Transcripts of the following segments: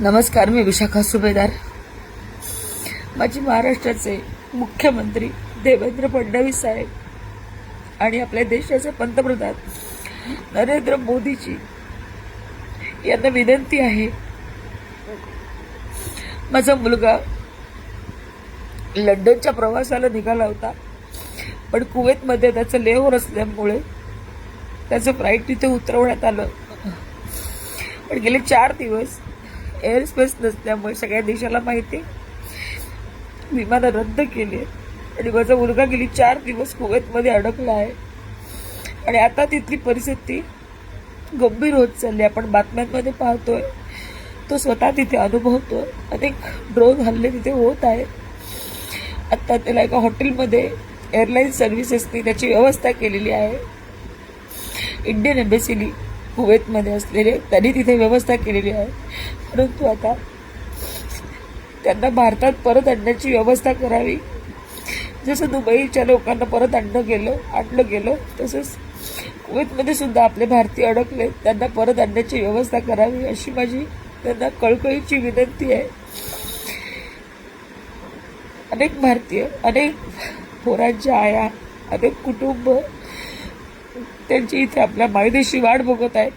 नमस्कार, मी विशाखा सुभेदार. माझी महाराष्ट्राचे मुख्यमंत्री देवेंद्र फडणवीस साहेब आणि आपल्या देशाचे पंतप्रधान नरेंद्र मोदीजी यांना विनंती आहे. माझा मुलगा लंडनच्या प्रवासाला निघाला होता, पण कुवेतमध्ये त्याचं लेहोर असल्यामुळे त्याचं फ्लाईट तिथे उतरवण्यात आलं. पण गेले 4 दिवस एअर स्पेस नसल्यामुळे सगळ्या देशाला माहिती विमानं रद्द केली आणि माझा मुलगा गेली 4 दिवस कुवेतमध्ये अडकला आहे. आणि आता तिथली परिस्थिती गंभीर होत चालली. आपण बातम्यांमध्ये पाहतोय, तो स्वतः तिथे अनुभवतोय. अनेक ड्रोन हल्ले तिथे होत आहेत. आता त्याला एका हॉटेलमध्ये एअरलाईन सर्व्हिसेसनी त्याची व्यवस्था केलेली आहे. इंडियन एम्बेसीनी कुवेतमध्ये असलेले त्यांनी तिथे व्यवस्था केलेली आहे. परंतु आता त्यांना भारतात परत आणण्याची व्यवस्था करावी. जसं दुबईच्या लोकांना परत आणलं गेलं तसंच कुवेतमध्ये सुद्धा आपले भारतीय अडकले, त्यांना परत आणण्याची व्यवस्था करावी अशी माझी त्यांना कळकळीची विनंती आहे. अनेक भारतीय, अनेक पोरांच्या आया, अनेक कुटुंब त्यांची इथे आपल्या मायदेशी वाट बघत आहेत.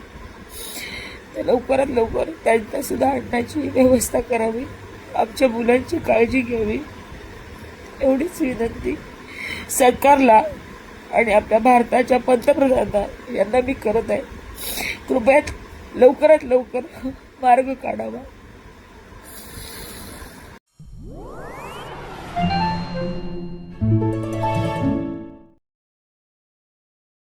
तर लवकरात लवकर त्यांना सुद्धा आणण्याची व्यवस्था करावी. आमच्या मुलांची काळजी घ्यावी एवढीच विनंती सरकारला आणि आपल्या भारताच्या पंतप्रधानांना यांना मी करत आहे. कृपया लवकरात लवकर मार्ग काढावा.